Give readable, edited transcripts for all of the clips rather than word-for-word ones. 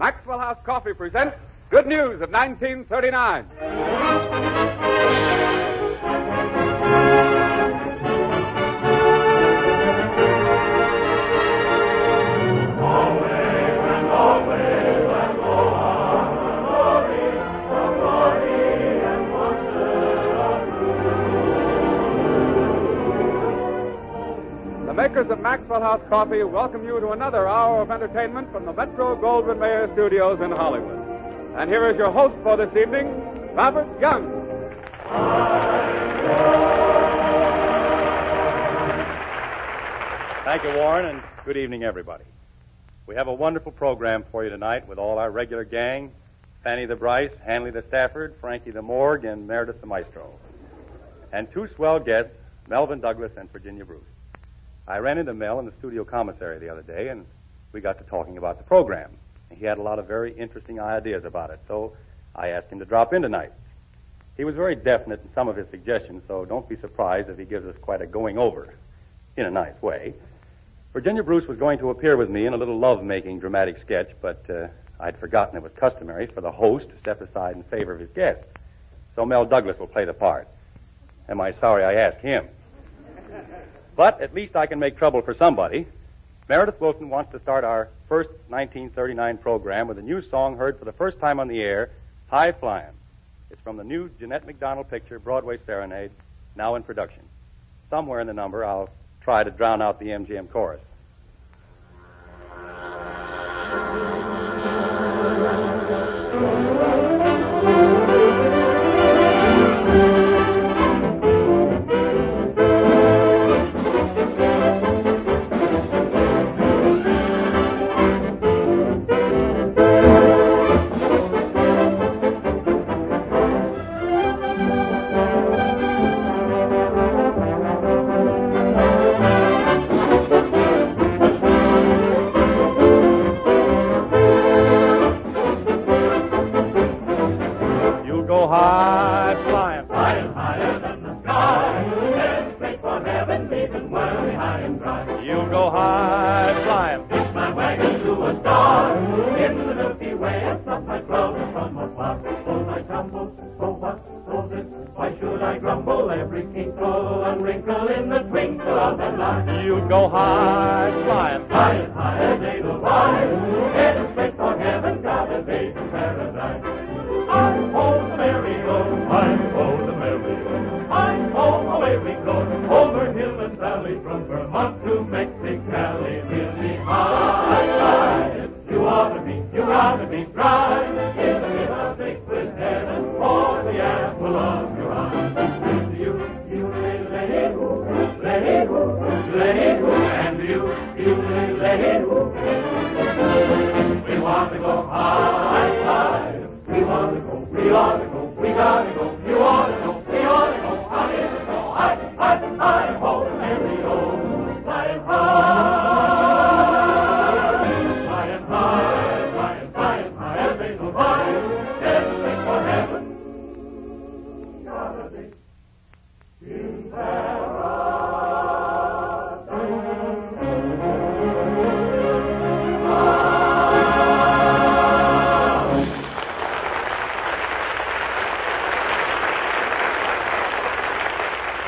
Maxwell House Coffee presents Good News of 1939. The makers of Maxwell House Coffee welcome you to another hour of entertainment from the Metro Goldwyn Mayer Studios in Hollywood. And here is your host for this evening, Robert Young. Thank you, Warren, and good evening, everybody. We have a wonderful program for you tonight with all our regular gang, Fanny the Bryce, Hanley the Stafford, Frankie the Morgue, and Meredith the Maestro. And two swell guests, Melvin Douglas and Virginia Bruce. I ran into Mel in the studio commissary the other day, and we got to talking about the program. He had a lot of very interesting ideas about it, so I asked him to drop in tonight. He was very definite in some of his suggestions, so don't be surprised if he gives us quite a going over, in a nice way. Virginia Bruce was going to appear with me in a little love-making dramatic sketch, but I'd forgotten it was customary for the host to step aside in favor of his guest. So Mel Douglas will play the part. Am I sorry I asked him? But at least I can make trouble for somebody. Meredith Wilson wants to start our first 1939 program with a new song heard for the first time on the air, High Flying. It's from the new Jeanette MacDonald picture, Broadway Serenade, now in production. Somewhere in the number, I'll try to drown out the MGM chorus.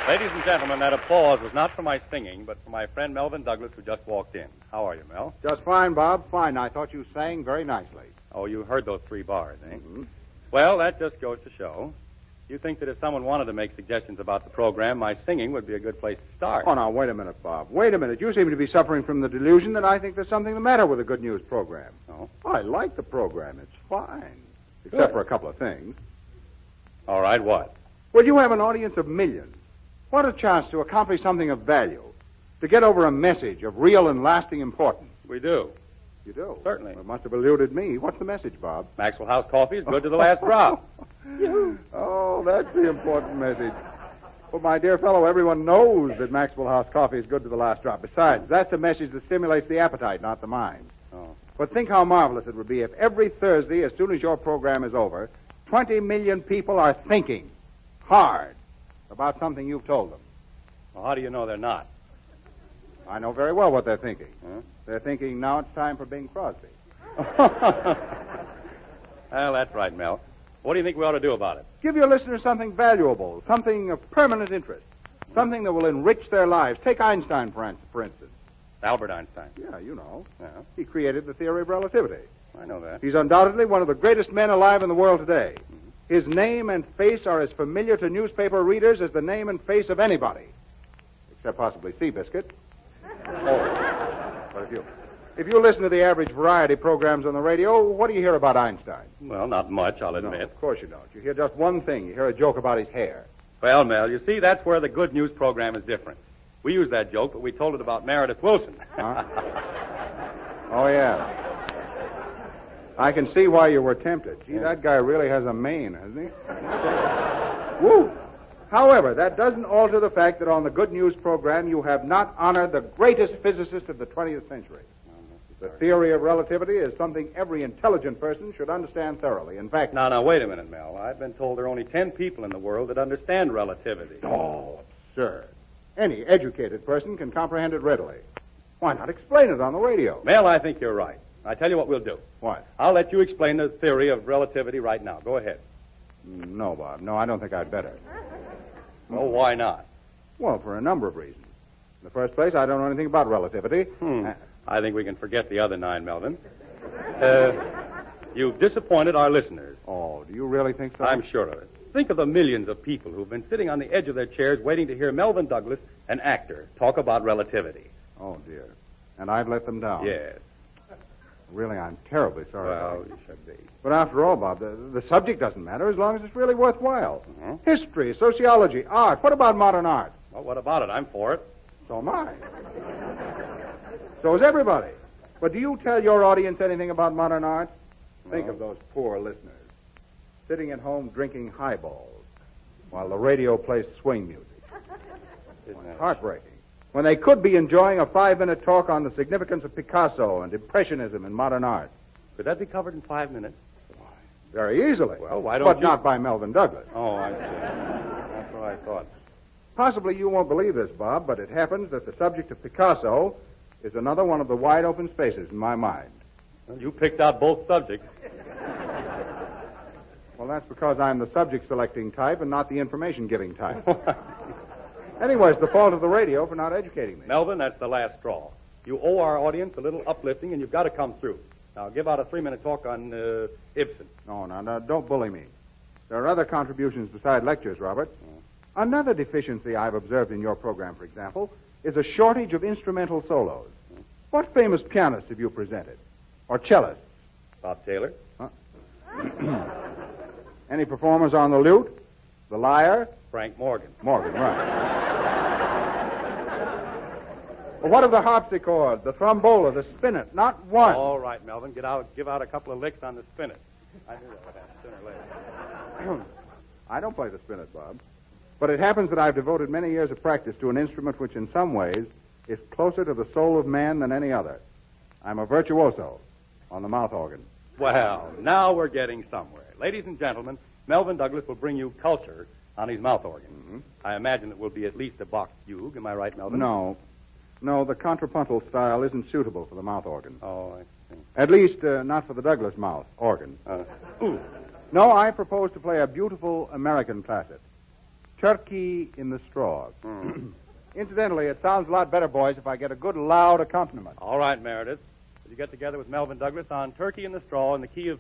Ladies and gentlemen, that applause was not for my singing, but for my friend Melvin Douglas, who just walked in. How are you, Mel? Just fine, Bob. Fine. I thought you sang very nicely. Oh, you heard those three bars, eh? Mm-hmm. Well, that just goes to show. You think that if someone wanted to make suggestions about the program, my singing would be a good place to start. Oh, now, wait a minute, Bob. Wait a minute. You seem to be suffering from the delusion that I think there's something the matter with the Good News program. Oh? I like the program. It's fine. Except for a couple of things. All right, what? Well, you have an audience of millions. What a chance to accomplish something of value, to get over a message of real and lasting importance. We do. You do? Certainly. Well, it must have eluded me. What's the message, Bob? Maxwell House Coffee is good to the last drop. Oh, that's the important message. Well, my dear fellow, everyone knows that Maxwell House Coffee is good to the last drop. Besides, that's a message that stimulates the appetite, not the mind. Oh. But think how marvelous it would be if every Thursday, as soon as your program is over, 20 million people are thinking hard about something you've told them. Well, how do you know they're not? I know very well what they're thinking. Huh? They're thinking, now it's time for Bing Crosby. Well, that's right, Mel. What do you think we ought to do about it? Give your listeners something valuable, something of permanent interest, something that will enrich their lives. Take Einstein, for instance. Albert Einstein. Yeah, you know. Yeah, He created the theory of relativity. I know that. He's undoubtedly one of the greatest men alive in the world today. Mm-hmm. His name and face are as familiar to newspaper readers as the name and face of anybody. Except possibly Seabiscuit. But if you listen to the average variety programs on the radio, what do you hear about Einstein? Well, not much, I'll admit. No, of course you don't. You hear just one thing. You hear a joke about his hair. Well, Mel, you see, that's where the good news program is different. We used that joke, but we told it about Meredith Wilson. Huh? Oh, yeah. I can see why you were tempted. Gee, that guy really has a mane, hasn't he? Woo! However, that doesn't alter the fact that on the Good News program you have not honored the greatest physicist of the 20th century. The theory of relativity is something every intelligent person should understand thoroughly. In fact... Now, wait a minute, Mel. I've been told there are only 10 people in the world that understand relativity. Oh, absurd. Any educated person can comprehend it readily. Why not explain it on the radio? Mel, I think you're right. I tell you what we'll do. What? I'll let you explain the theory of relativity right now. Go ahead. No, Bob. No, I don't think I'd better. Oh, why not? Well, for a number of reasons. In the first place, I don't know anything about relativity. I think we can forget the other 9, Melvin. You've disappointed our listeners. Oh, do you really think so? I'm sure of it. Think of the millions of people who've been sitting on the edge of their chairs waiting to hear Melvin Douglas, an actor, talk about relativity. Oh, dear. And I've let them down. Yes. Really, I'm terribly sorry. Well, you should be. But after all, Bob, the subject doesn't matter as long as it's really worthwhile. History, sociology, art. What about modern art? Well, what about it? I'm for it. So am I. So is everybody. But do you tell your audience anything about modern art? Think of those poor listeners sitting at home drinking highballs while the radio plays swing music. It's heartbreaking. When they could be enjoying a 5-minute talk on the significance of Picasso and Impressionism in modern art. Could that be covered in 5 minutes? Very easily. Well, why don't But you... not by Melvin Douglas. Oh, I see. That's what I thought. Possibly you won't believe this, Bob, but it happens that the subject of Picasso is another one of the wide open spaces in my mind. Well, you picked out both subjects. Well, that's because I'm the subject-selecting type and not the information-giving type. Anyway, it's the fault of the radio for not educating me. Melvin, that's the last straw. You owe our audience a little uplifting, and you've got to come through. Now, give out a 3-minute talk on Ibsen. No, don't bully me. There are other contributions beside lectures, Robert. Another deficiency I've observed in your program, for example, is a shortage of instrumental solos. What famous pianists have you presented? Or cellists? Bob Taylor. Huh? Any performers on the lute? The lyre? Frank Morgan. Morgan, right. Well, what of the harpsichord, the trombola, the spinet? Not one. All right, Melvin. Give out a couple of licks on the spinet. I knew that would happen sooner or later. I don't play the spinet, Bob. But it happens that I've devoted many years of practice to an instrument which in some ways is closer to the soul of man than any other. I'm a virtuoso on the mouth organ. Well, now we're getting somewhere. Ladies and gentlemen, Melvin Douglas will bring you culture on his mouth organ. Mm-hmm. I imagine it will be at least a Bach fugue. Am I right, Melvin? No, the contrapuntal style isn't suitable for the mouth organ. Oh, I see. At least not for the Douglas mouth organ. No, I propose to play a beautiful American classic, Turkey in the Straw. Incidentally, it sounds a lot better, boys, if I get a good loud accompaniment. All right, Meredith. You get together with Melvin Douglas on Turkey in the Straw in the key of...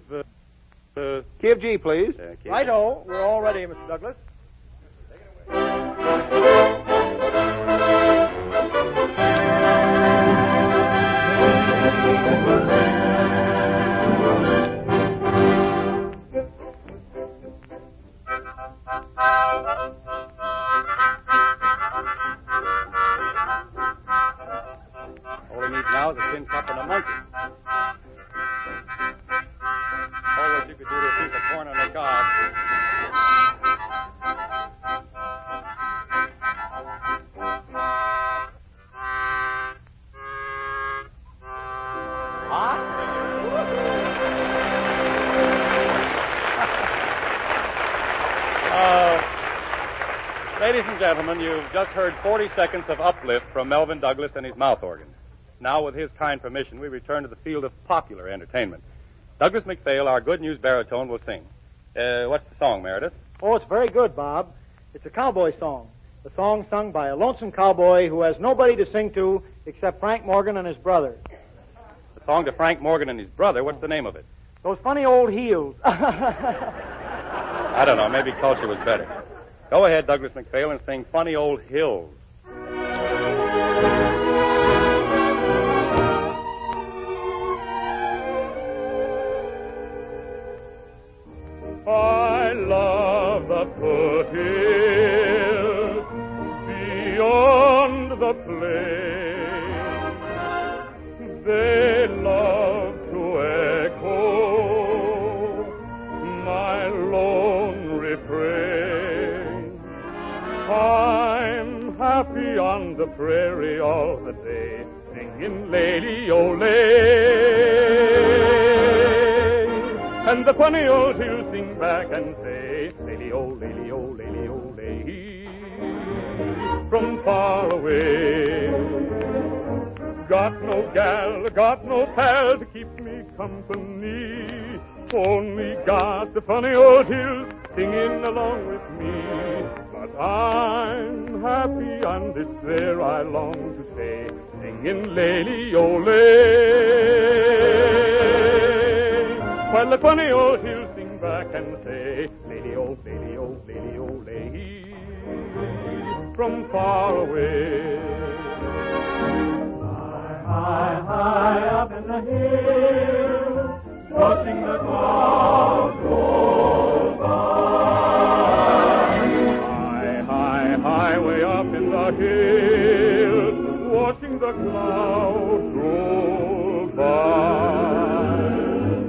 Key of G, please. Righto. We're all ready, Mr. Douglas. All he needs now is a tin cup and a monkey. All what you could do to a piece of corn on the cob. Ladies and gentlemen, you've just heard 40 seconds of uplift from Melvin Douglas and his mouth organ. Now, with his kind permission, we return to the field of popular entertainment. Douglas McPhail, our good news baritone, will sing. What's the song, Meredith? Oh, it's very good, Bob. It's a cowboy song. A song sung by a lonesome cowboy who has nobody to sing to except Frank Morgan and his brother. The song to Frank Morgan and his brother. What's the name of it? Those funny old heels. I don't know. Maybe culture was better. Go ahead, Douglas McPhail, and sing Funny Old Hills. I love the foothills beyond the plain. They love to echo my lone refrain. I'm happy on the prairie all the day, singing Lady-O-Lay. And the funny old hills sing back and say, Lady-O, Lady-O, Lady-O-Lay, from far away. Got no gal, got no pal to keep me company, only got the funny old hills singing along with me. But I'm happy and it's there I long to stay, singing Lady-O-Lay. While the funny old hills sing back and say, Lady-O, Lady-O, Lady-O-Lay, from far away. High, high up in the hills, watching the clouds roll by. High, way up in the hills, watching the clouds roll by.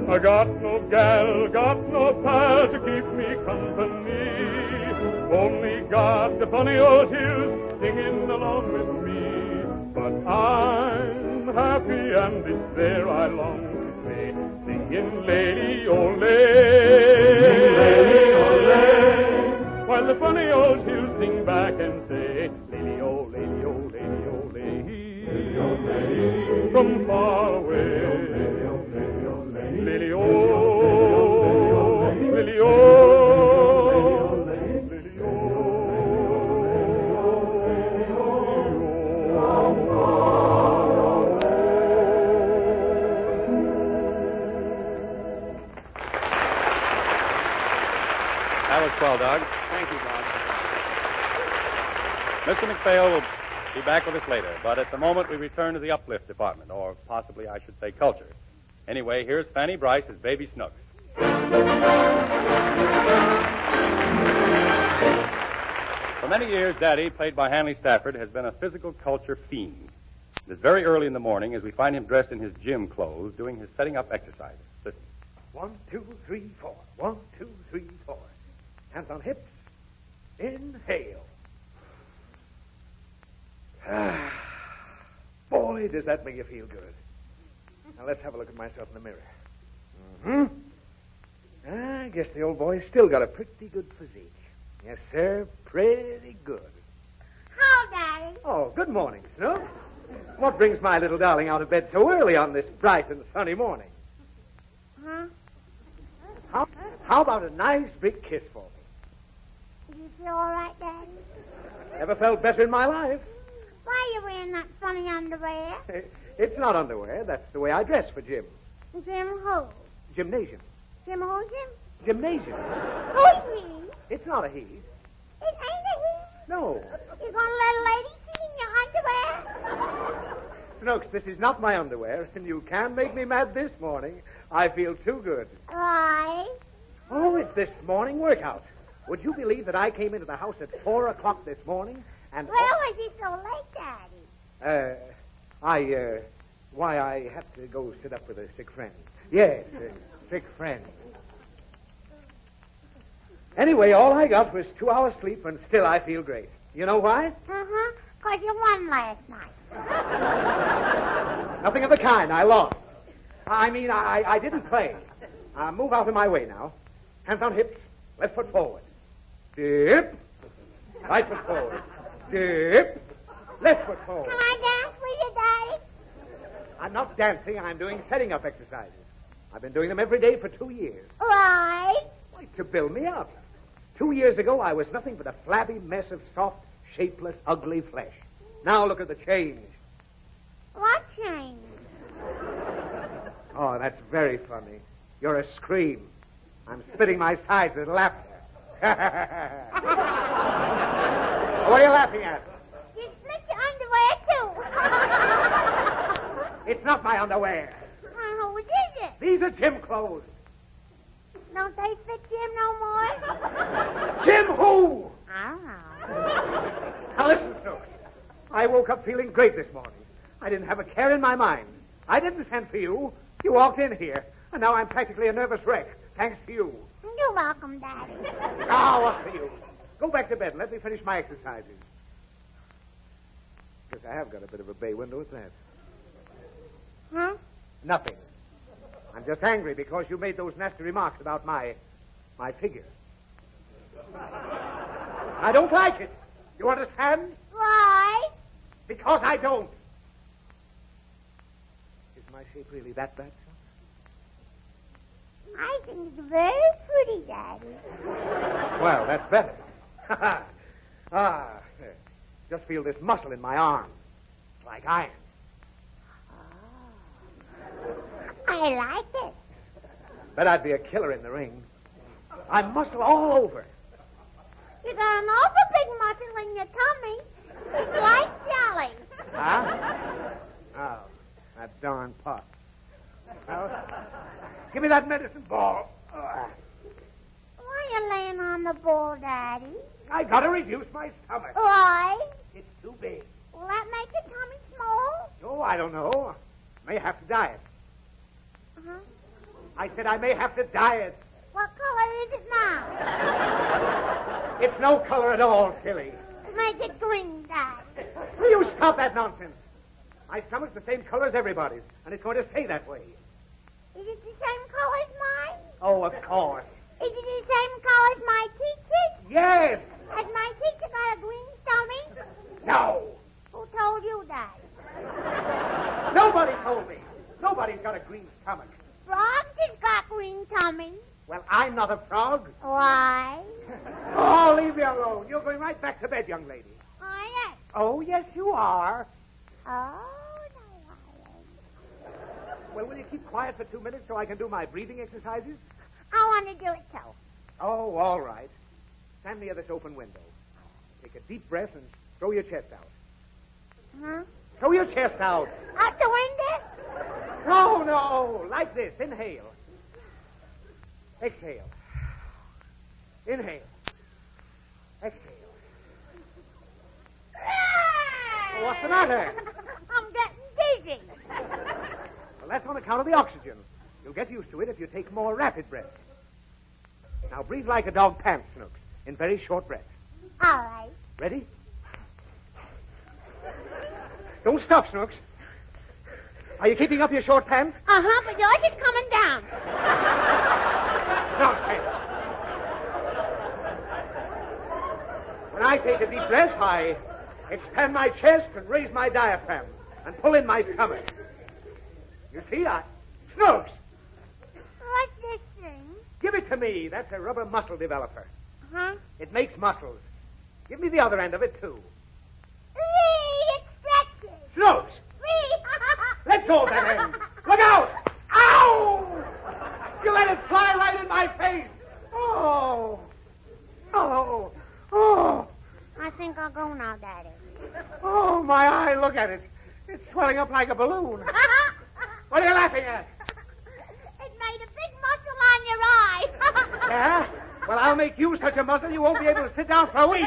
I got no gal, got no pal to keep me company, only got the funny old hills singing along with me. But I'm happy and it's there I long to stay, singing Lady-O-Lay, Lady-O-Lay, while the funny old hills sing back and say, Lady-O, Lady-O, Lady-O-Lay, Lady-O-Lay, from far away. Lily-O, Lily-O, Lily-O. That was swell, Doug. Thank you, Bob. Mr. McPhail will be back with us later, but at the moment we return to the uplift department, or possibly I should say culture. Anyway, here's Fanny Bryce as Baby Snooks. For many years, Daddy, played by Hanley Stafford, has been a physical culture fiend. It is very early in the morning as we find him dressed in his gym clothes doing his setting up exercises. Listen. 1, 2, 3, 4. 1, 2, 3, 4. Hands on hips. Inhale. Boy, does that make you feel good. Now, let's have a look at myself in the mirror. I guess the old boy's still got a pretty good physique. Yes, sir, pretty good. How, Daddy? Oh, good morning, Snoop. What brings my little darling out of bed so early on this bright and sunny morning? Huh? How about a nice big kiss for me? Do you feel all right, Daddy? Never felt better in my life. Why are you wearing that funny underwear? It's not underwear. That's the way I dress for gym. Jim who? Gymnasium. Jim who, Jim? Gymnasium. Who's he? It's not a he. It ain't a he. No. You're going to let a lady see in your underwear? Snooks, this is not my underwear, and you can't make me mad this morning. I feel too good. Why? Oh, it's this morning workout. Would you believe that I came into the house at 4 o'clock this morning and... Where was he so late, Daddy? I had to go sit up with a sick friend. Yes, a sick friend. Anyway, all I got was 2 hours sleep, and still I feel great. You know why? Uh-huh. Because you won last night. Nothing of the kind. I lost. I didn't play. Move out of my way now. Hands on hips. Left foot forward. Dip. Right foot forward. Dip. Left foot forward. Can I dance with you, Daddy? I'm not dancing. I'm doing setting up exercises. I've been doing them every day for 2 years. Right. Why, to build me up. 2 years ago, I was nothing but a flabby mess of soft, shapeless, ugly flesh. Now look at the change. What change? Oh, that's very funny. You're a scream. I'm spitting my sides with laughter. What are you laughing at? You split your underwear, too. It's not my underwear. What is it? These are gym clothes. Don't they fit Jim no more? Jim who? I don't know. Now listen, Snooks. I woke up feeling great this morning. I didn't have a care in my mind. I didn't send for you. You walked in here, and now I'm practically a nervous wreck, thanks to you. You're welcome, Daddy. Ah, what's the use? Go back to bed and let me finish my exercises. Guess I have got a bit of a bay window at that. Huh? Nothing. I'm just angry because you made those nasty remarks about my figure. I don't like it. You understand? Why? Because I don't. Is my shape really that bad, son? I think it's very pretty, Daddy. Well, that's better. Just feel this muscle in my arm. It's like iron. I like it. Bet I'd be a killer in the ring. I'm muscle all over. You got an awful big muscle in your tummy. It's like jelly. Huh? Oh, that darn pot. Well, give me that medicine ball. Why are you laying on the ball, Daddy? I gotta reduce my stomach. Why? It's too big. Will that make your tummy small? Oh, I don't know. May have to diet. Uh-huh. I said I may have to diet. What color is it now? It's no color at all, silly. Make it green, Daddy. Will you stop that nonsense? My stomach's the same color as everybody's, and it's going to stay that way. Is it the same color as mine? Oh, of course. Is it the same color as my teacher's? Yes. Has my teacher got a green stomach? No. Who told you that? Nobody told me. Nobody's got a green stomach. Frogs has got green tummies. Well, I'm not a frog. Why? Oh, leave me alone. You're going right back to bed, young lady. I am. Oh, yes, you are. Oh, no, I am. Well, will you keep quiet for 2 minutes so I can do my breathing exercises? I want to do it too. Oh, all right. Stand near this open window. Take a deep breath and throw your chest out. Huh? Throw your chest out. Out the window? No. Like this. Inhale. Exhale. Inhale. Exhale. Well, what's the matter? I'm getting dizzy. Well, that's on account of the oxygen. You'll get used to it if you take more rapid breaths. Now breathe like a dog pants, Snooks, in very short breaths. All right. Ready? Don't stop, Snooks. Are you keeping up your short pants? Uh-huh, but yours is coming down. Nonsense. When I take a deep breath, I expand my chest and raise my diaphragm and pull in my stomach. You see, Snooks, What's this thing? give it to me. That's a rubber muscle developer. Huh? It makes muscles. Give me the other end of it, too. It stretches. Snooks, let go of that end. Look out! Ow! You let it fly right in my face. Oh. I think I'll go now, Daddy. Oh, my eye, look at it. It's swelling up like a balloon. What are you laughing at? It made a big muscle on your eye. Yeah? Well, I'll make you such a muscle you won't be able to sit down for a week.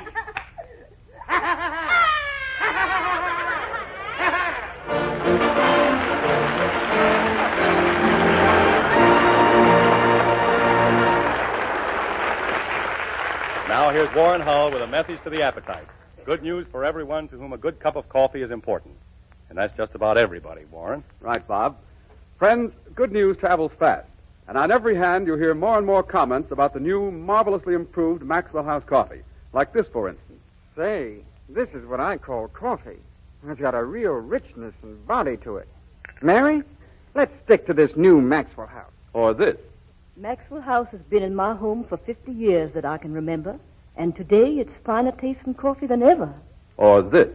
Now here's Warren Hull with a message to the appetite. Good news for everyone to whom a good cup of coffee is important. And that's just about everybody, Warren. Right, Bob. Friends, good news travels fast. And on every hand, you hear more and more comments about the new, marvelously improved Maxwell House coffee. Like this, for instance. Say, this is what I call coffee. It's got a real richness and body to it. Mary, let's stick to this new Maxwell house. Or this. Maxwell House has been in my home for 50 years that I can remember, and today it's finer tasting coffee than ever. Or this.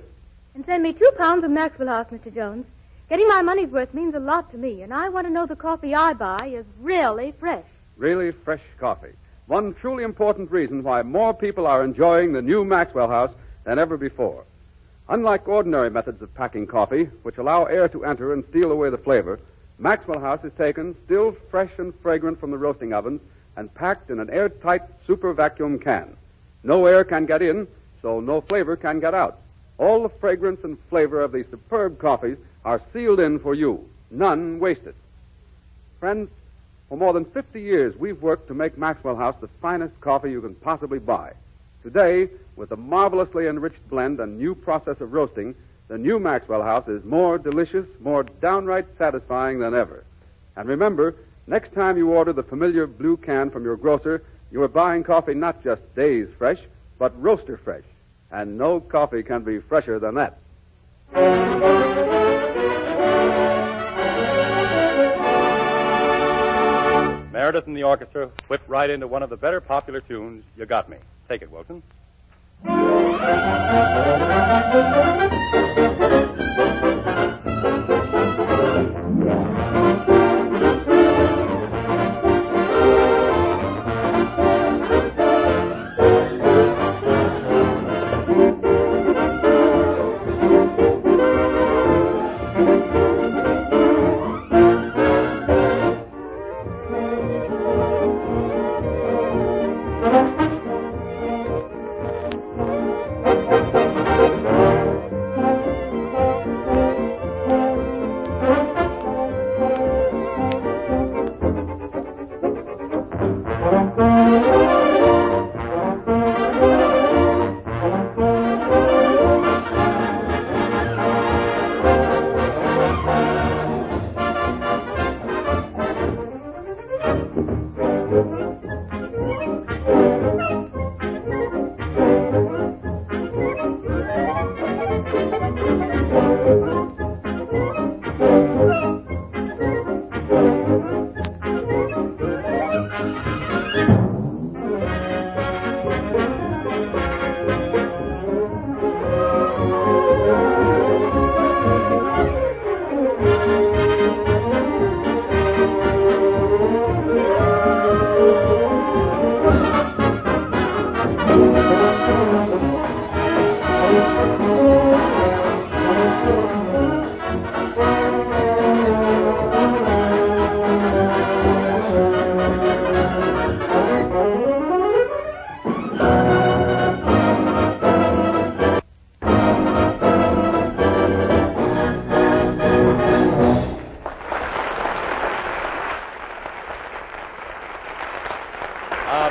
And send me 2 pounds of Maxwell House, Mr. Jones. Getting my money's worth means a lot to me, and I want to know the coffee I buy is really fresh. Really fresh coffee. One truly important reason why more people are enjoying the new Maxwell House than ever before. Unlike ordinary methods of packing coffee, which allow air to enter and steal away the flavor, Maxwell House is taken still fresh and fragrant from the roasting ovens and packed in an airtight super vacuum can. No air can get in, so no flavor can get out. All the fragrance and flavor of these superb coffees are sealed in for you, none wasted. Friends, for more than 50 years, we've worked to make Maxwell House the finest coffee you can possibly buy. Today, with a marvelously enriched blend and new process of roasting, the new Maxwell House is more delicious, more downright satisfying than ever. And remember, next time you order the familiar blue can from your grocer, you are buying coffee not just days fresh, but roaster fresh. And no coffee can be fresher than that. Meredith and the orchestra whipped right into one of the better popular tunes, You Got Me. Take it, Wilson.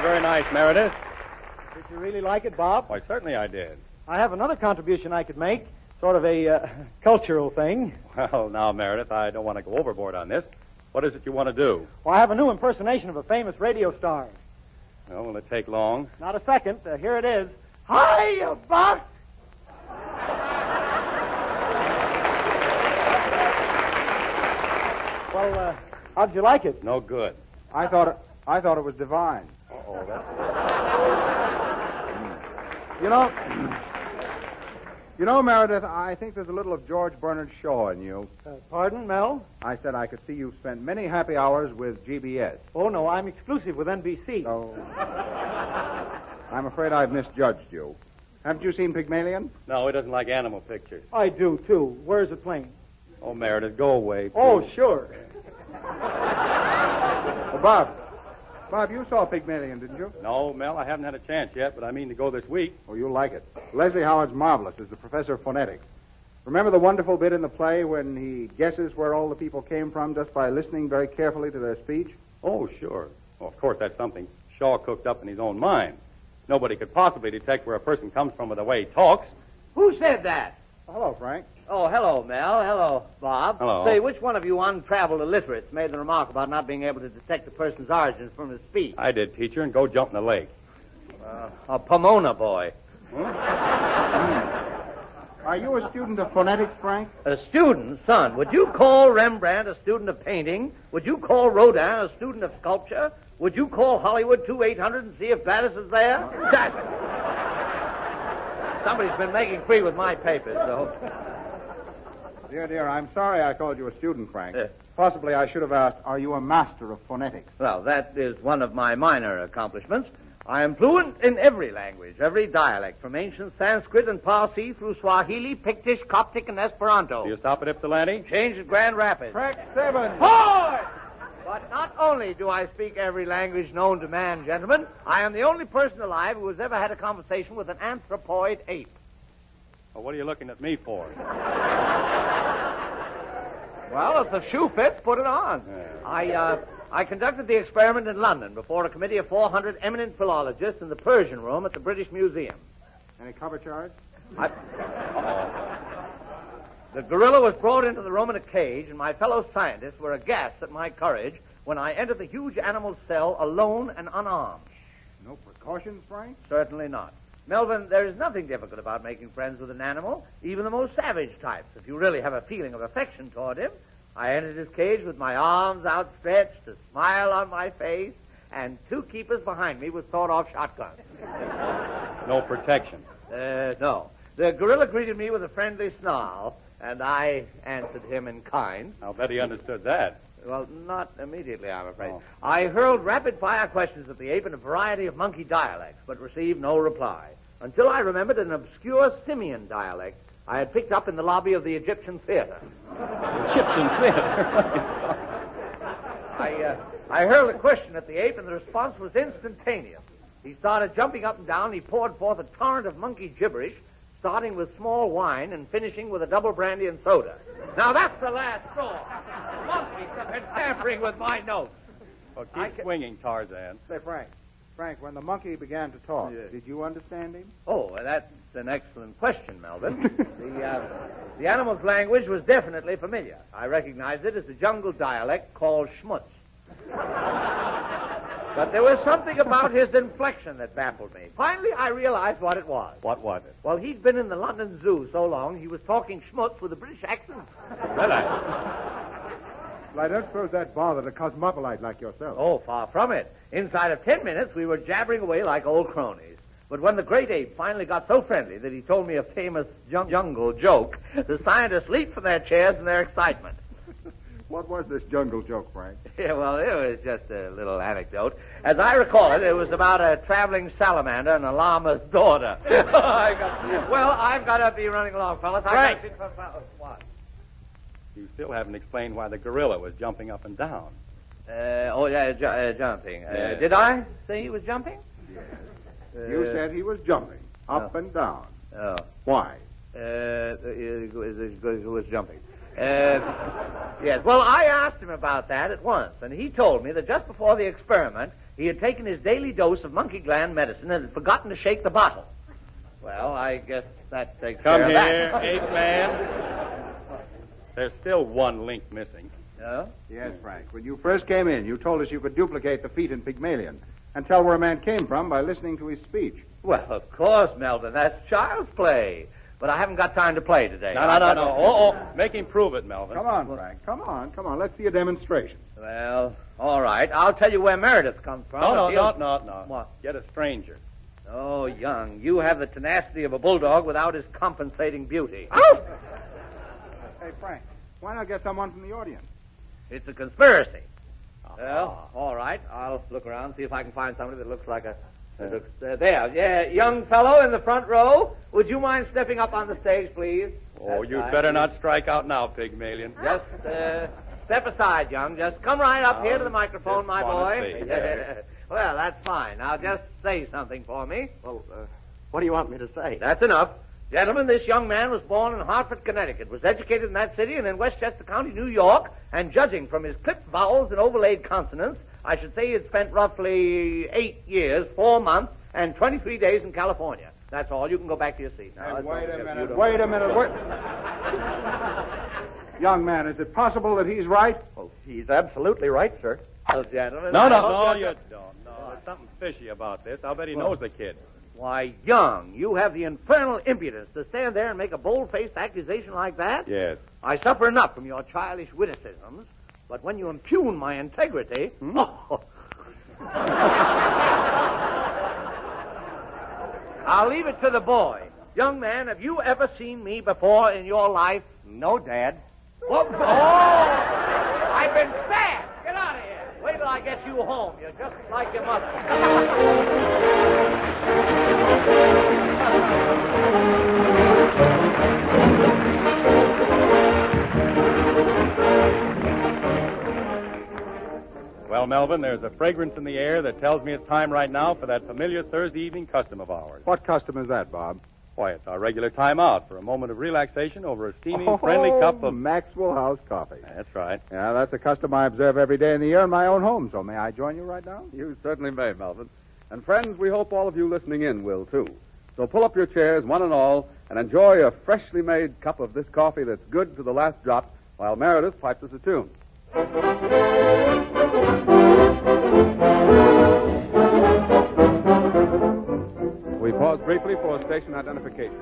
Very nice, Meredith. Did you really like it, Bob? Why, certainly I did. I have another contribution I could make, sort of a cultural thing. Well, now, Meredith, I don't want to go overboard on this. What is it you want to do? Well, I have a new impersonation of a famous radio star. Well, will it take long? Not a second. Here it is. Hi, Bob! Well, how'd you like it? No good. I thought it was divine. Uh-oh, that's... You know, Meredith, I think there's a little of George Bernard Shaw in you. Pardon, Mel? I said I could see you've spent many happy hours with GBS. Oh, no, I'm exclusive with NBC. So, I'm afraid I've misjudged you. Haven't you seen Pygmalion? No, he doesn't like animal pictures. I do, too. Where's it playing? Oh, Meredith, go away. Please. Oh, sure. Well, Bob, you saw Pygmalion, didn't you? No, Mel, I haven't had a chance yet, but I mean to go this week. Oh, you'll like it. Leslie Howard's marvelous as the professor of phonetics. Remember the wonderful bit in the play when he guesses where all the people came from just by listening very carefully to their speech? Oh, sure. Well, of course, that's something Shaw cooked up in his own mind. Nobody could possibly detect where a person comes from with the way he talks. Who said that? Hello, Frank. Oh, hello, Mel. Hello, Bob. Hello. Say, which one of you untraveled illiterates made the remark about not being able to detect a person's origins from his speech? I did, teacher, and go jump in the lake. A Pomona boy. Are you a student of phonetics, Frank? A student, son. Would you call Rembrandt a student of painting? Would you call Rodin a student of sculpture? Would you call Hollywood 2800 and see if Gladys is there? Somebody's been making free with my papers, though. Dear, I'm sorry I called you a student, Frank. Possibly I should have asked, are you a master of phonetics? Well, that is one of my minor accomplishments. I am fluent in every language, every dialect, from ancient Sanskrit and Parsi through Swahili, Pictish, Coptic, and Esperanto. Do you stop at Ypsilanti? Change at Grand Rapids. Track 7. Forward! But not only do I speak every language known to man, gentlemen, I am the only person alive who has ever had a conversation with an anthropoid ape. Well, what are you looking at me for? Well, if the shoe fits, put it on. Yeah. I conducted the experiment in London before a committee of 400 eminent philologists in the Persian Room at the British Museum. Any cover charge? The gorilla was brought into the room in a cage, and my fellow scientists were aghast at my courage when I entered the huge animal's cell alone and unarmed. No precautions, Frank? Certainly not. Melvin, there is nothing difficult about making friends with an animal, even the most savage types, if you really have a feeling of affection toward him. I entered his cage with my arms outstretched, a smile on my face, and 2 keepers behind me with sawed-off shotguns. No protection. No. The gorilla greeted me with a friendly snarl, and I answered him in kind. I'll bet he understood that. Well, not immediately, I'm afraid. Oh. I hurled rapid-fire questions at the ape in a variety of monkey dialects, but received no reply, until I remembered an obscure simian dialect I had picked up in the lobby of the Egyptian theater. Egyptian theater? I hurled a question at the ape, and the response was instantaneous. He started jumping up and down. He poured forth a torrent of monkey gibberish, starting with small wine and finishing with a double brandy and soda. Now, that's the last straw. Monkeys have been tampering with my notes. Well, keep swinging, Tarzan. Say, Frank, when the monkey began to talk, did you understand him? Oh, that's an excellent question, Melvin. The animal's language was definitely familiar. I recognized it as a jungle dialect called schmutz. But there was something about his inflection that baffled me. Finally, I realized what it was. What was it? Well, he'd been in the London Zoo so long, he was talking schmutz with a British accent. Well, I don't suppose that bothered a cosmopolite like yourself. Oh, far from it. Inside of 10 minutes, we were jabbering away like old cronies. But when the great ape finally got so friendly that he told me a famous jungle joke, the scientists leaped from their chairs in their excitement. What was this jungle joke, Frank? Yeah, well, it was just a little anecdote. As I recall it, it was about a traveling salamander and a llama's daughter. I've got to be running along, fellas. Frank! What? You still haven't explained why the gorilla was jumping up and down. Jumping. Yes. Did I say he was jumping? Yes. You said he was jumping up and down. Oh. Why? He was jumping. Yes. Well, I asked him about that at once, and he told me that just before the experiment, he had taken his daily dose of monkey gland medicine and had forgotten to shake the bottle. Well, I guess that takes care of that. Come here, ape man. There's still one link missing. No? Yes, Frank. When you first came in, you told us you could duplicate the feet in Pygmalion and tell where a man came from by listening to his speech. Well, of course, Melvin. That's child's play. But I haven't got time to play today. No. Make him prove it, Melvin. Come on, Frank. Come on. Let's see a demonstration. Well, all right. I'll tell you where Meredith comes from. No. What? Get a stranger. Oh, young, you have the tenacity of a bulldog without his compensating beauty. Oh! Hey, Frank, why not get someone from the audience? It's a conspiracy. Well, all right. I'll look around, see if I can find somebody that looks like a... there. Yeah, young fellow in the front row. Would you mind stepping up on the stage, please? Oh, That's you'd right. better not strike out now, Pygmalion. Just step aside, young. Just come right up here to the microphone, just my wanna boy. see, yeah. Well, that's fine. Now, just say something for me. Well, what do you want me to say? That's enough. Gentlemen, this young man was born in Hartford, Connecticut, was educated in that city and in Westchester County, New York, and judging from his clipped vowels and overlaid consonants, I should say he had spent roughly 8 years, 4 months, and 23 days in California. That's all. You can go back to your seat now. Wait a minute. Young man, is it possible that he's right? Oh, he's absolutely right, sir. Well, gentlemen. No, I hope you don't. No, there's something fishy about this. I'll bet he knows the kid. Why, Young, you have the infernal impudence to stand there and make a bold-faced accusation like that? Yes. I suffer enough from your childish witticisms, but when you impugn my integrity... Oh. I'll leave it to the boy. Young man, have you ever seen me before in your life? No, Dad. What? Oh! I've been stabbed! Get out of here! Wait till I get you home. You're just like your mother. Well, Melvin, there's a fragrance in the air that tells me it's time right now for that familiar Thursday evening custom of ours. What custom is that, Bob? Why, it's our regular time out for a moment of relaxation over a steaming, friendly cup of... Maxwell House coffee. That's right. Yeah, that's a custom I observe every day in the year in my own home, so may I join you right now? You certainly may, Melvin. And friends, we hope all of you listening in will, too. So pull up your chairs, one and all, and enjoy a freshly made cup of this coffee that's good to the last drop while Meredith pipes us a tune. We pause briefly for station identification.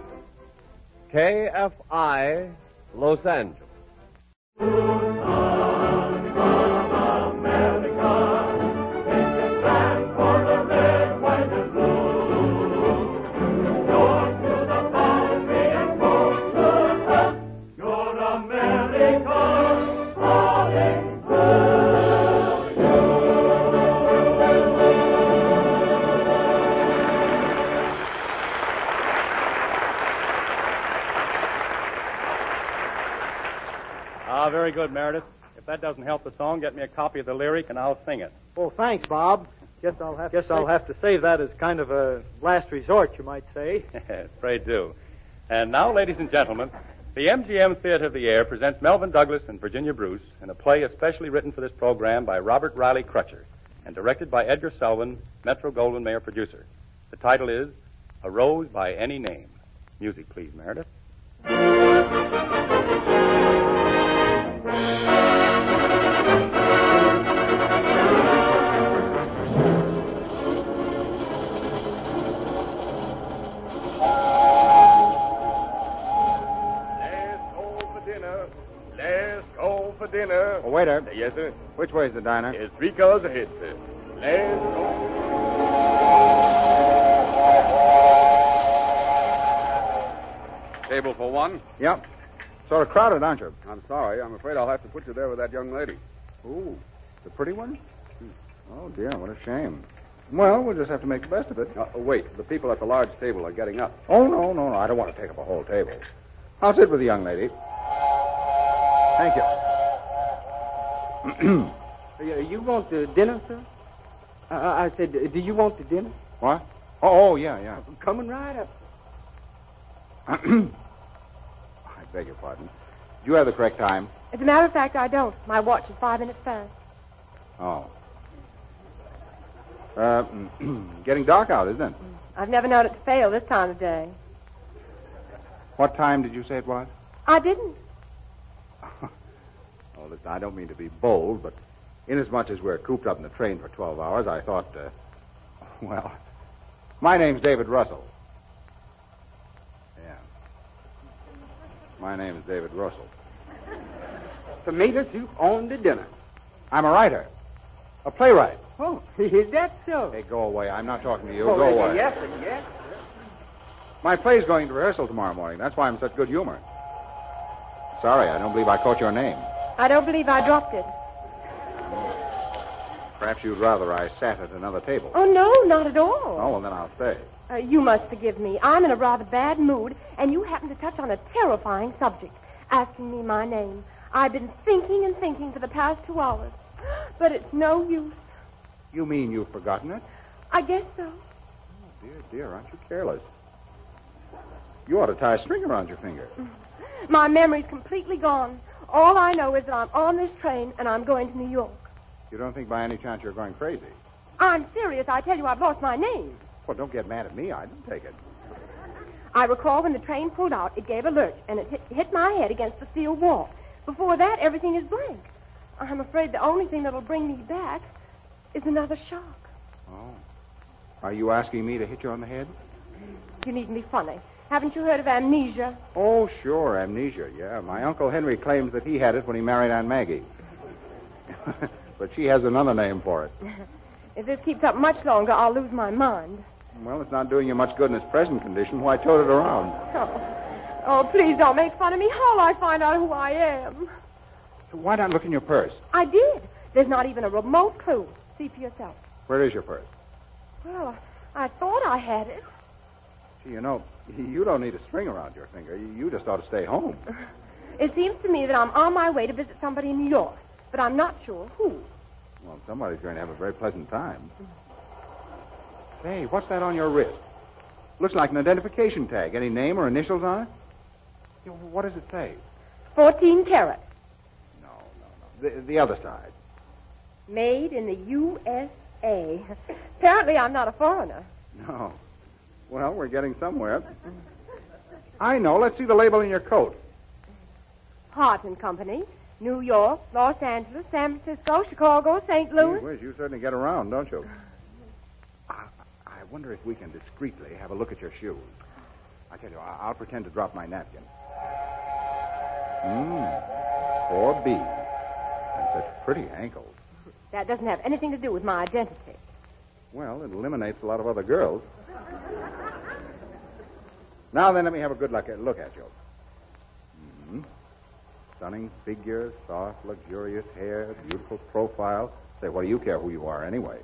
KFI, Los Angeles. Very good, Meredith. If that doesn't help the song, get me a copy of the lyric and I'll sing it. Well, thanks, Bob. Guess I'll have to save that as kind of a last resort, you might say. Pray do. And now, ladies and gentlemen, the MGM Theater of the Air presents Melvin Douglas and Virginia Bruce in a play especially written for this program by Robert Riley Crutcher and directed by Edgar Selwyn, Metro-Goldwyn-Mayer producer. The title is A Rose by Any Name. Music, please, Meredith. Dinner. Oh, waiter. Yes, sir. Which way's the diner? It's 3 colors ahead, sir. Let's go. Table for one? Yep. Sort of crowded, aren't you? I'm sorry. I'm afraid I'll have to put you there with that young lady. Ooh, the pretty one? Oh, dear, what a shame. Well, we'll just have to make the best of it. Wait. The people at the large table are getting up. Oh, no. I don't want to take up a whole table. I'll sit with the young lady. Thank you. You want the dinner, sir? I said, do you want the dinner? What? Oh, yeah. I'm coming right up. I beg your pardon. Do you have the correct time? As a matter of fact, I don't. My watch is 5 minutes past. Oh. Getting dark out, isn't it? I've never known it to fail this time of day. What time did you say it was? I didn't. Oh, listen, I don't mean to be bold, but inasmuch as we're cooped up in the train for 12 hours, I thought, well, my name's David Russell. Yeah. My name is David Russell. Tomato soup on the dinner. I'm a writer. A playwright. Oh, is that so? Hey, go away. I'm not talking to you. Oh, go away. Yes. My play's going to rehearsal tomorrow morning. That's why I'm in such good humor. Sorry, I don't believe I caught your name. I don't believe I dropped it. Perhaps you'd rather I sat at another table. Oh, no, not at all. Oh, well, then I'll stay. You must forgive me. I'm in a rather bad mood, and you happen to touch on a terrifying subject, asking me my name. I've been thinking and thinking for the past 2 hours, but it's no use. You mean you've forgotten it? I guess so. Oh, dear, aren't you careless? You ought to tie a string around your finger. My memory's completely gone. All I know is that I'm on this train and I'm going to New York. You don't think by any chance you're going crazy? I'm serious. I tell you, I've lost my name. Well, don't get mad at me. I didn't take it. I recall when the train pulled out, it gave a lurch and it hit my head against the steel wall. Before that, everything is blank. I'm afraid the only thing that'll bring me back is another shock. Oh. Are you asking me to hit you on the head? You needn't be funny. Haven't you heard of amnesia? Oh, sure, amnesia, yeah. My Uncle Henry claims that he had it when he married Aunt Maggie. But she has another name for it. If this keeps up much longer, I'll lose my mind. Well, it's not doing you much good in its present condition. Why tote it around? Oh, please don't make fun of me. How'll I find out who I am? So why not look in your purse? I did. There's not even a remote clue. See for yourself. Where is your purse? Well, I thought I had it. Gee, you know, you don't need a string around your finger. You just ought to stay home. It seems to me that I'm on my way to visit somebody in New York, but I'm not sure who. Well, somebody's going to have a very pleasant time. Say, what's that on your wrist? Looks like an identification tag. Any name or initials on it? What does it say? 14 karat. No. The other side. Made in the USA. Apparently, I'm not a foreigner. No. Well, we're getting somewhere. I know. Let's see the label in your coat. Hart and Company. New York, Los Angeles, San Francisco, Chicago, St. Louis. Gee whiz, you certainly get around, don't you? I wonder if we can discreetly have a look at your shoes. I tell you, I'll pretend to drop my napkin. 4B. And such pretty ankles. That doesn't have anything to do with my identity. Well, it eliminates a lot of other girls. Now then, let me have a good look at you. Stunning figure, soft, luxurious hair, beautiful profile. Say, what do you care who you are anyway?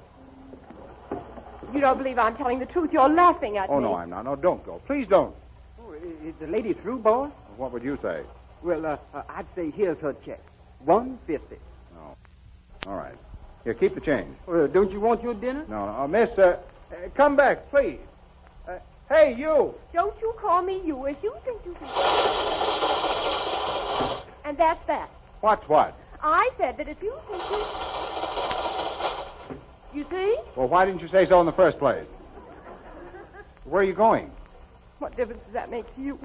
You don't believe I'm telling the truth. You're laughing at me. Oh, no, I'm not. No, don't go. Please don't. Oh, is the lady through, boss? What would you say? Well, I'd say here's her check. $150. Oh. All right. Here, keep the change. Don't you want your dinner? No. Miss, come back, please. Hey, you. Don't you call me you as you think you can. And that's that. What's what? I said that if you think you see? Well, why didn't you say so in the first place? Where are you going? What difference does that make to you?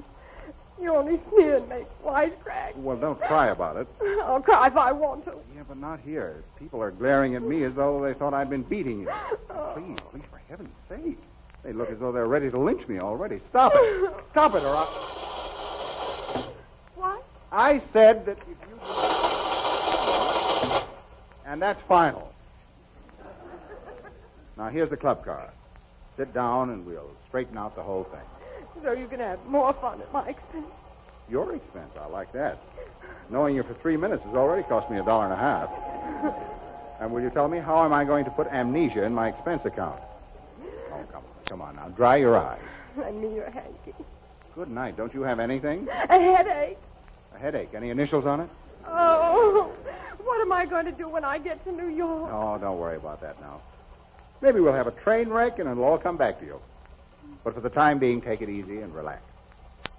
You only sneer and make wisecracks. Well, don't cry about it. I'll cry if I want to. Yeah, but not here. People are glaring at me as though they thought I'd been beating you. Please, for heaven's sake. They look as though they're ready to lynch me already. Stop it. Stop it, or I'll... What? I said that if you... And that's final. Now, here's the club car. Sit down and we'll straighten out the whole thing. So you can have more fun at my expense. Your expense? I like that. Knowing you for 3 minutes has already cost me $1.50. And will you tell me how am I going to put amnesia in my expense account? Oh, come on now. Dry your eyes. I knew you're hanky. Good night. Don't you have anything? A headache. A headache. Any initials on it? Oh, what am I going to do when I get to New York? Oh, don't worry about that now. Maybe we'll have a train wreck and it'll all come back to you. But for the time being, take it easy and relax.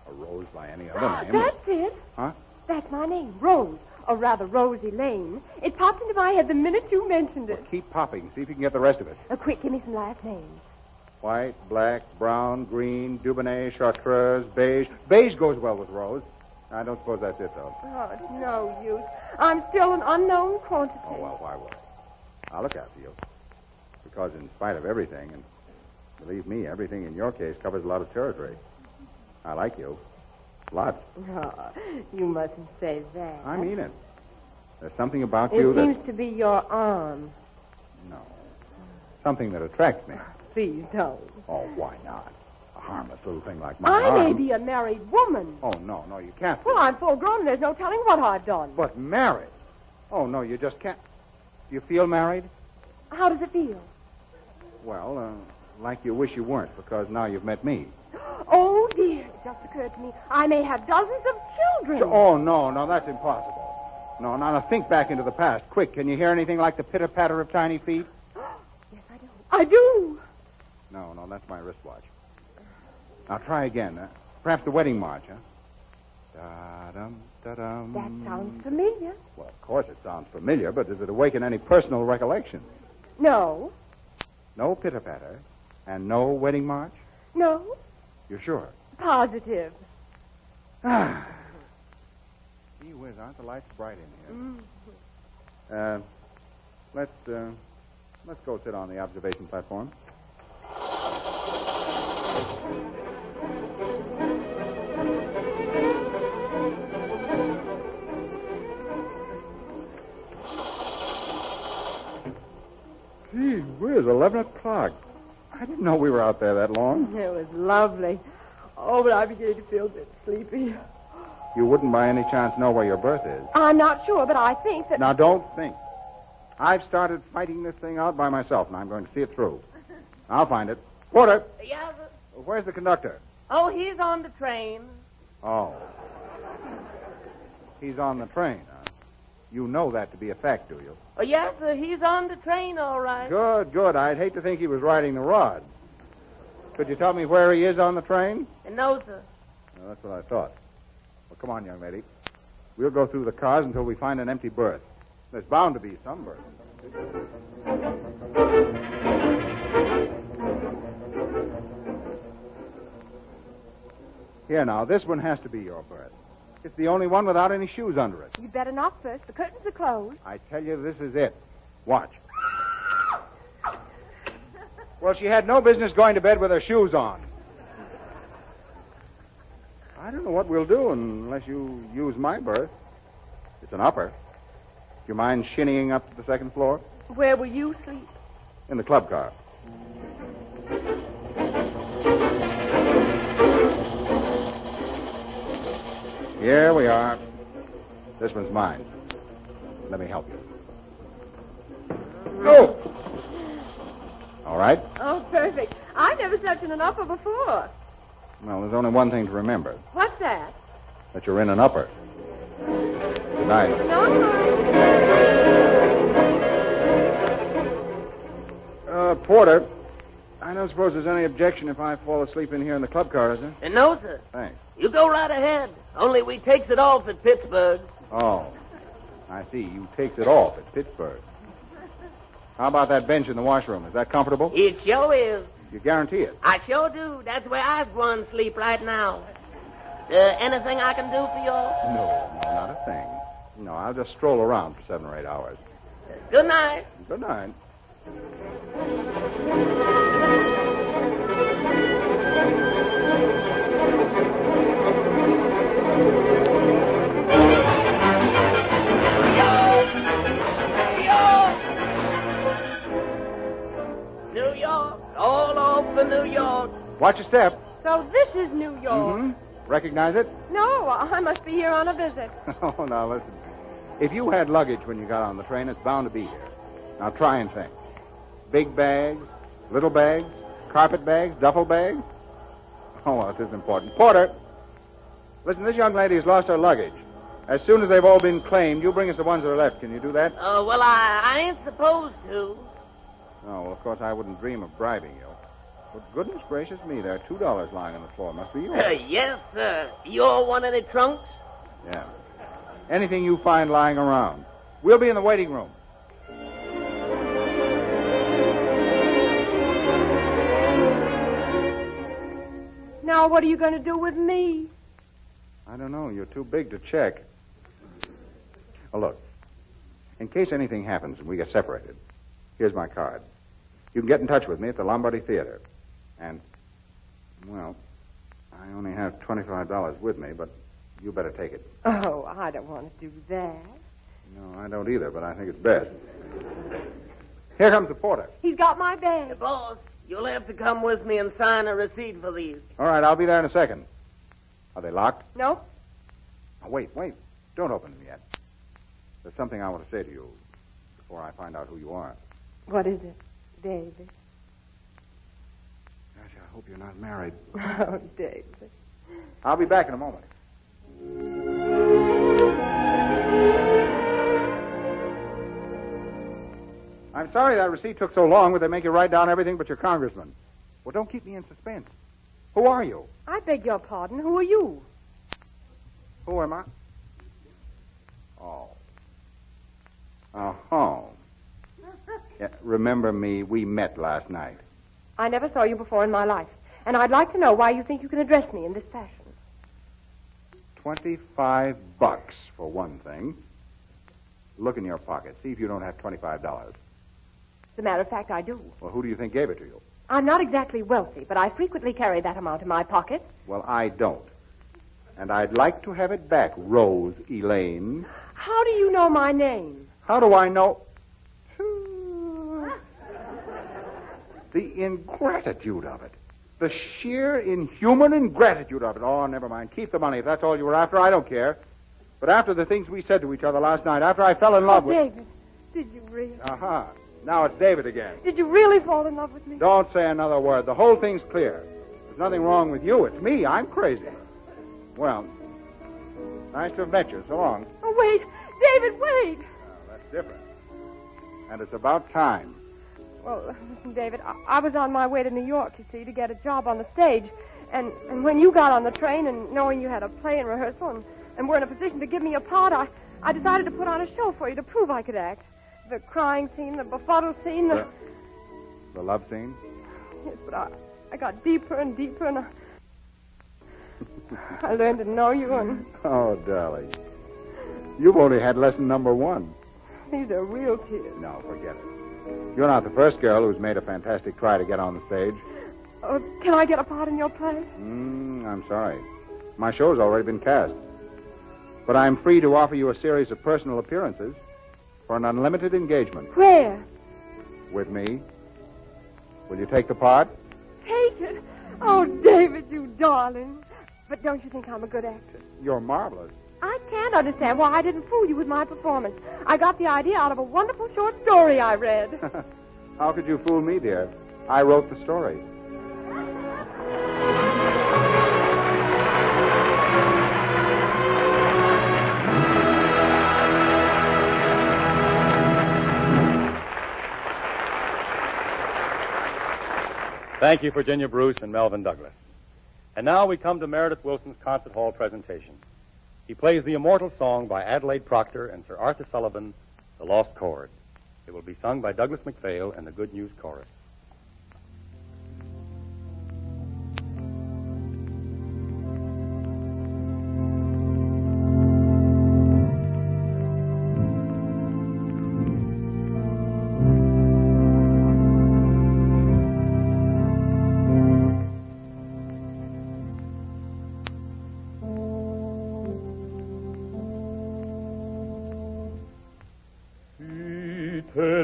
A Rose by any other name. That's it. Huh? That's my name, Rose. Or rather, Rosie Lane. It popped into my head the minute you mentioned it. Well, keep popping. See if you can get the rest of it. Quick, give me some last names. White, black, brown, green, Dubonnet, Chartreuse, beige. Beige goes well with Rose. I don't suppose that's it, though. Oh, it's no use. I'm still an unknown quantity. Oh, well, why would I? I'll look after you. Because in spite of everything, and believe me, everything in your case covers a lot of territory. I like you. Lots. Oh, you mustn't say that. I mean it. There's something about you that... It seems to be your arm. No. Something that attracts me. Please don't. Oh, why not? A harmless little thing like my I arm. may be a married woman. Oh, no, you can't be. Well, I'm full grown and there's no telling what I've done. But married? Oh, no, you just can't. Do you feel married? How does it feel? Well, like you wish you weren't, because now you've met me. Oh, dear. It just occurred to me. I may have dozens of children. Oh, no, that's impossible. No, now think back into the past. Quick, can you hear anything like the pitter-patter of tiny feet? Yes, I do. I do. No, that's my wristwatch. Now try again. Perhaps the wedding march, huh? Da-dum, da-dum. That sounds familiar. Well, of course it sounds familiar, but does it awaken any personal recollection? No. No pitter-patter? And no wedding march? No. You're sure? Positive. Ah. Gee whiz, aren't the lights bright in here? Mm-hmm. Let's go sit on the observation platform. Gee whiz, 11 o'clock. I didn't know we were out there that long. It was lovely. Oh, but I'm beginning to feel a bit sleepy. You wouldn't by any chance know where your berth is. I'm not sure, but I think that... Now, don't think. I've started fighting this thing out by myself, and I'm going to see it through. I'll find it. Porter, Yeah, sir. where's the conductor? Oh, he's on the train. Oh. He's on the train, huh? You know that to be a fact, do you? Oh, yes, sir. He's on the train, all right. Good, good. I'd hate to think he was riding the rod. Could you tell me where he is on the train? No, sir. Well, that's what I thought. Well, come on, young lady. We'll go through the cars until we find an empty berth. There's bound to be some berth. Here now, this one has to be your berth. It's the only one without any shoes under it. You'd better knock first. The curtains are closed. I tell you, this is it. Watch. Well, she had no business going to bed with her shoes on. I don't know what we'll do unless you use my berth. It's an upper. Do you mind shinnying up to the second floor? Where will you sleep? In the club car. Here we are. This one's mine. Let me help you. Go! All right? Oh, perfect. I've never slept in an upper before. Well, there's only one thing to remember. What's that? That you're in an upper. Good night. Porter, I don't suppose there's any objection if I fall asleep in here in the club car, is there? No, sir. Thanks. You go right ahead. Only we takes it off at Pittsburgh. Oh, I see. You takes it off at Pittsburgh. How about that bench in the washroom? Is that comfortable? It sure is. You guarantee it? I sure do. That's where I'm going to sleep right now. Anything I can do for you all? No, not a thing. No, I'll just stroll around for 7 or 8 hours. Good night. Good night. New York, all over New York. Watch your step. So this is New York. Mm-hmm. Recognize it? No, I must be here on a visit. Oh, now listen. If you had luggage when you got on the train, it's bound to be here. Now try and think. Big bags, little bags, carpet bags, duffel bags. Oh, well, it is important. Porter, listen, this young lady has lost her luggage. As soon as they've all been claimed, you bring us the ones that are left. Can you do that? Oh, well, I ain't supposed to. Oh, well, of course, I wouldn't dream of bribing you. But goodness gracious me, there are $2 lying on the floor. Must be yours. Yes, sir. You all want any trunks? Yeah. Anything you find lying around. We'll be in the waiting room. Now, what are you going to do with me? I don't know. You're too big to check. Oh, look. In case anything happens and we get separated, here's my card. You can get in touch with me at the Lombardy Theater. And, well, I only have $25 with me, but you better take it. Oh, I don't want to do that. No, I don't either, but I think it's best. Here comes the porter. He's got my bag. Hey, boss, you'll have to come with me and sign a receipt for these. All right, I'll be there in a second. Are they locked? No. Oh, wait. Don't open them yet. There's something I want to say to you before I find out who you are. What is it, David? Gosh, I hope you're not married. Oh, David. I'll be back in a moment. I'm sorry that receipt took so long, but they make you write down everything but your congressman. Well, don't keep me in suspense. Who are you? I beg your pardon. Who are you? Who am I? Oh. Oh. Yeah, remember me? We met last night. I never saw you before in my life, and I'd like to know why you think you can address me in this fashion. $25 for one thing. Look in your pocket. See if you don't have $25. As a matter of fact, I do. Well, who do you think gave it to you? I'm not exactly wealthy, but I frequently carry that amount in my pocket. Well, I don't. And I'd like to have it back, Rose Elaine. How do you know my name? How do I know? The ingratitude of it. The sheer inhuman ingratitude of it. Oh, never mind. Keep the money. If that's all you were after, I don't care. But after the things we said to each other last night, after I fell in love with... David, did you really? Uh-huh. Now it's David again. Did you really fall in love with me? Don't say another word. The whole thing's clear. There's nothing wrong with you. It's me. I'm crazy. Well, nice to have met you. So long. Oh, wait. David, wait. Oh, that's different. And it's about time. Well, listen, David, I was on my way to New York, you see, to get a job on the stage. And when you got on the train and knowing you had a play in rehearsal and were in a position to give me a part, I decided to put on a show for you to prove I could act. The crying scene, the befuddled scene, The love scene? Yes, but I got deeper and deeper, and I learned to know you, and... Oh, darling. You've only had lesson number 1. These are real tears. No, forget it. You're not the first girl who's made a fantastic try to get on the stage. Oh, can I get a part in your play? I'm sorry. My show's already been cast. But I'm free to offer you a series of personal appearances for an unlimited engagement. Where? With me. Will you take the part? Take it? Oh, David, you darling. But don't you think I'm a good actress? You're marvelous. I can't understand why I didn't fool you with my performance. I got the idea out of a wonderful short story I read. How could you fool me, dear? I wrote the story. Thank you, Virginia Bruce and Melvin Douglas. And now we come to Meredith Wilson's concert hall presentation. He plays the immortal song by Adelaide Proctor and Sir Arthur Sullivan, The Lost Chord. It will be sung by Douglas MacPhail and the Good News Chorus.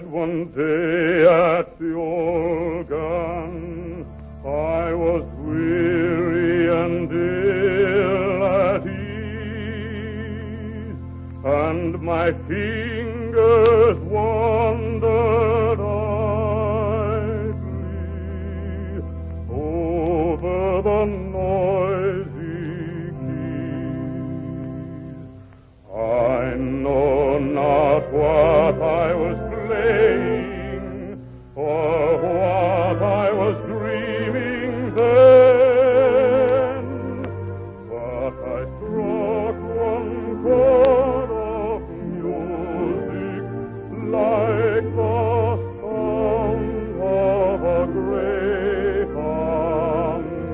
One day at the organ, I was weary and ill at ease, and my fingers wandered idly over the noisy keys. I know not what I was playing, or what I was dreaming then, but I struck one chord of music like the sound of a great amen.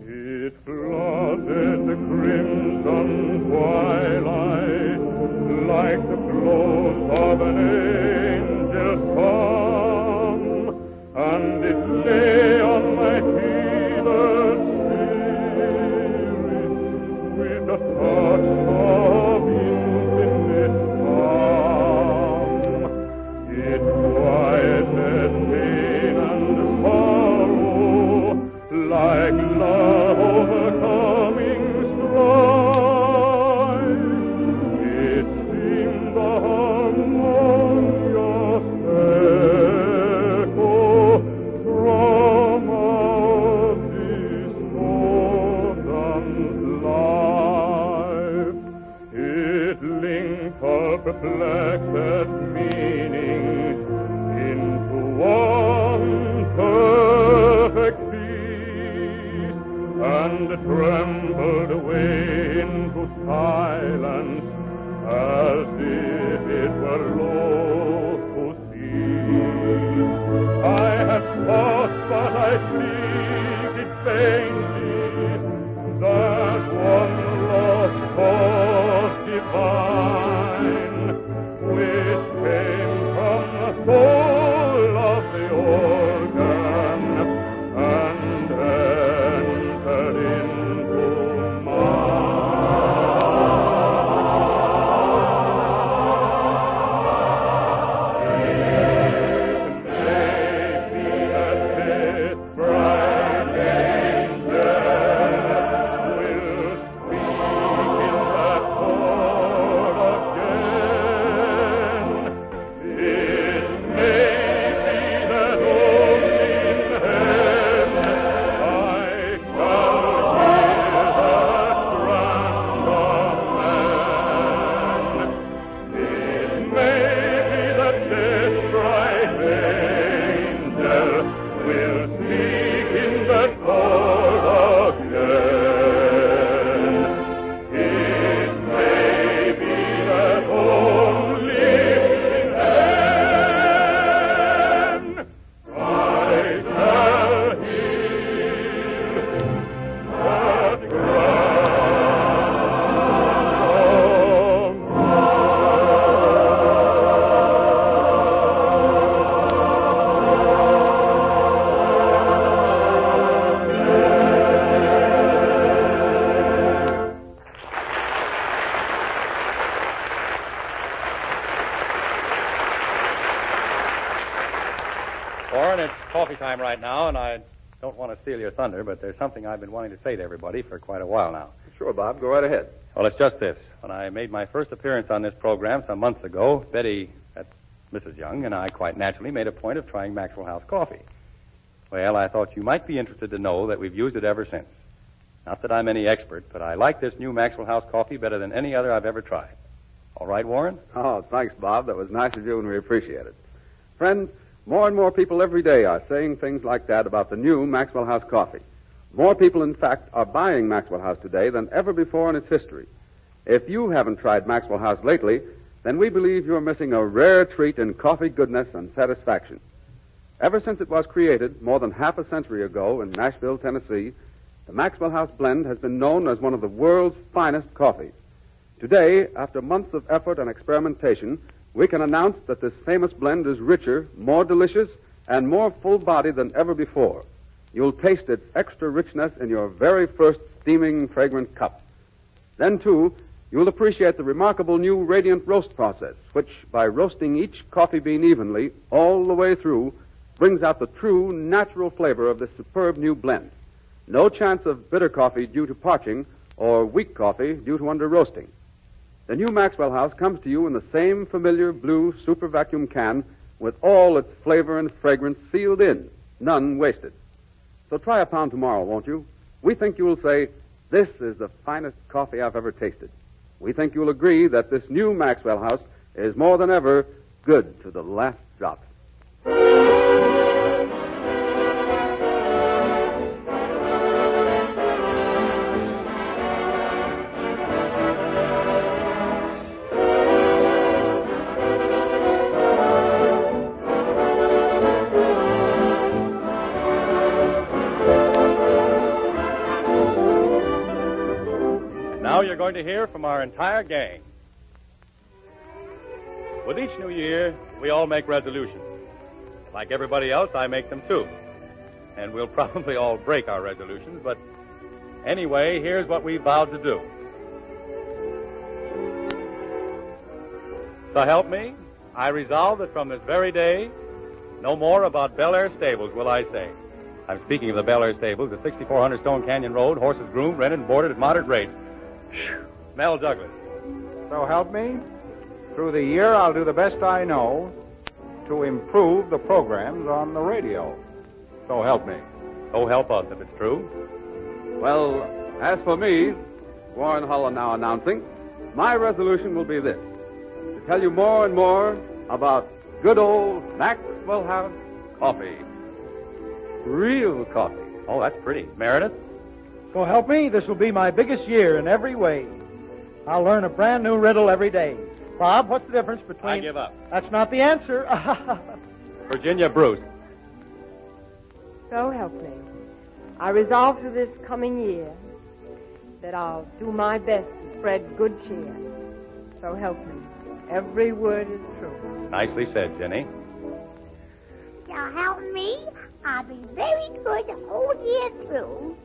It flooded the crimson twilight like the close of an angel's palm, and it lay on my heathen spirit with a touch of infinite calm. It quieted pain and sorrow like love overcoming strife. It seemed a harmonious echo from out discordant life. It linked our perplexed meanings into one perfect peace, and trembled away into silence as if it were loth to cease. I have sought, but I seek it vainly, that one lost cause divine, which came from the soul of the organ and entered into mine. Warren, it's coffee time right now, and I don't want to steal your thunder, but there's something I've been wanting to say to everybody for quite a while now. Sure, Bob. Go right ahead. Well, it's just this. When I made my first appearance on this program some months ago, Betty, that's Mrs. Young, and I quite naturally made a point of trying Maxwell House coffee. Well, I thought you might be interested to know that we've used it ever since. Not that I'm any expert, but I like this new Maxwell House coffee better than any other I've ever tried. All right, Warren? Oh, thanks, Bob. That was nice of you, and we appreciate it. Friends, more and more people every day are saying things like that about the new Maxwell House coffee. More people, in fact, are buying Maxwell House today than ever before in its history. If you haven't tried Maxwell House lately, then we believe you're missing a rare treat in coffee goodness and satisfaction. Ever since it was created more than half a century ago in Nashville, Tennessee, the Maxwell House blend has been known as one of the world's finest coffees. Today, after months of effort and experimentation, we can announce that this famous blend is richer, more delicious, and more full-bodied than ever before. You'll taste its extra richness in your very first steaming, fragrant cup. Then, too, you'll appreciate the remarkable new radiant roast process, which, by roasting each coffee bean evenly all the way through, brings out the true, natural flavor of this superb new blend. No chance of bitter coffee due to parching or weak coffee due to under-roasting. The new Maxwell House comes to you in the same familiar blue super vacuum can with all its flavor and fragrance sealed in, none wasted. So try a pound tomorrow, won't you? We think you will say, this is the finest coffee I've ever tasted. We think you'll agree that this new Maxwell House is more than ever good to the last drop. Now you're going to hear from our entire gang. With each new year, we all make resolutions. Like everybody else, I make them too. And we'll probably all break our resolutions, but anyway, here's what we vowed to do. So help me, I resolve that from this very day, no more about Bel Air Stables will I say. I'm speaking of the Bel Air Stables at 6400 Stone Canyon Road, horses groomed, rented, and boarded at moderate rates. Mel Douglas. So help me. Through the year, I'll do the best I know to improve the programs on the radio. So help me. So help us, if it's true. Well, as for me, Warren Holland now announcing, my resolution will be this: to tell you more and more about good old Maxwell House coffee. Real coffee. Oh, that's pretty. Meredith? So help me, this will be my biggest year in every way. I'll learn a brand new riddle every day. Bob, what's the difference between... I give up. That's not the answer. Virginia Bruce. So help me. I resolve for this coming year that I'll do my best to spread good cheer. So help me. Every word is true. Nicely said, Jenny. So help me, I'll be very good the whole year through.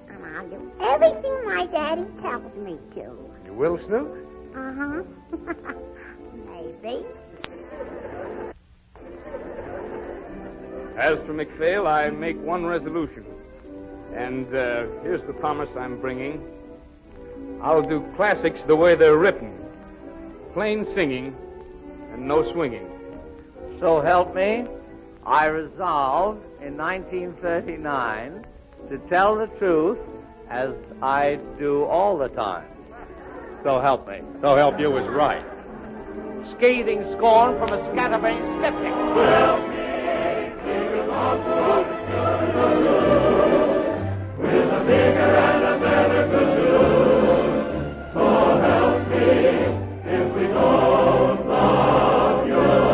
And I'll do everything my daddy tells me to. You will, Snoop? Uh-huh. Maybe. As for McPhail, I make one resolution. And here's the promise I'm bringing. I'll do classics the way they're written. Plain singing and no swinging. So help me, I resolve in 1939 to tell the truth as I do all the time. So help me. So help you is right. Scathing scorn from a scatterbrained skeptic. Help me, figure on the road with a bigger and a better kazoo. So help me if we don't love your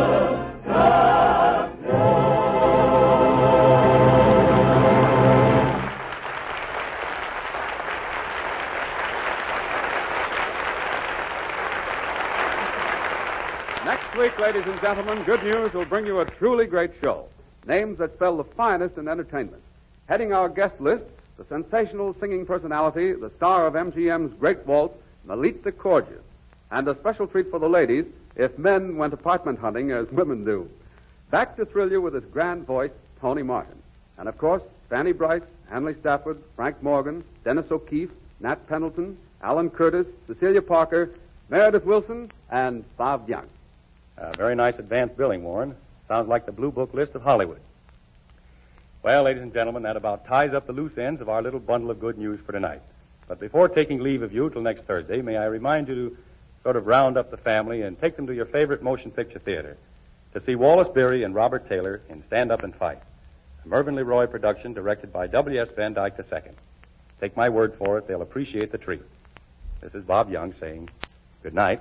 Next week, ladies and gentlemen, Good News will bring you a truly great show. Names that spell the finest in entertainment. Heading our guest list, the sensational singing personality, the star of MGM's Great Waltz, Melita Corges. And a special treat for the ladies, if men went apartment hunting as women do. Back to thrill you with his grand voice, Tony Martin. And, of course, Fanny Bryce, Hanley Stafford, Frank Morgan, Dennis O'Keefe, Nat Pendleton, Alan Curtis, Cecilia Parker, Meredith Wilson, and Bob Young. Very nice advanced billing, Warren. Sounds like the blue book list of Hollywood. Well, ladies and gentlemen, that about ties up the loose ends of our little bundle of good news for tonight. But before taking leave of you till next Thursday, may I remind you to sort of round up the family and take them to your favorite motion picture theater to see Wallace Beery and Robert Taylor in Stand Up and Fight, a Mervyn LeRoy production directed by W.S. Van Dyke II. Take my word for it, they'll appreciate the treat. This is Bob Young saying good night.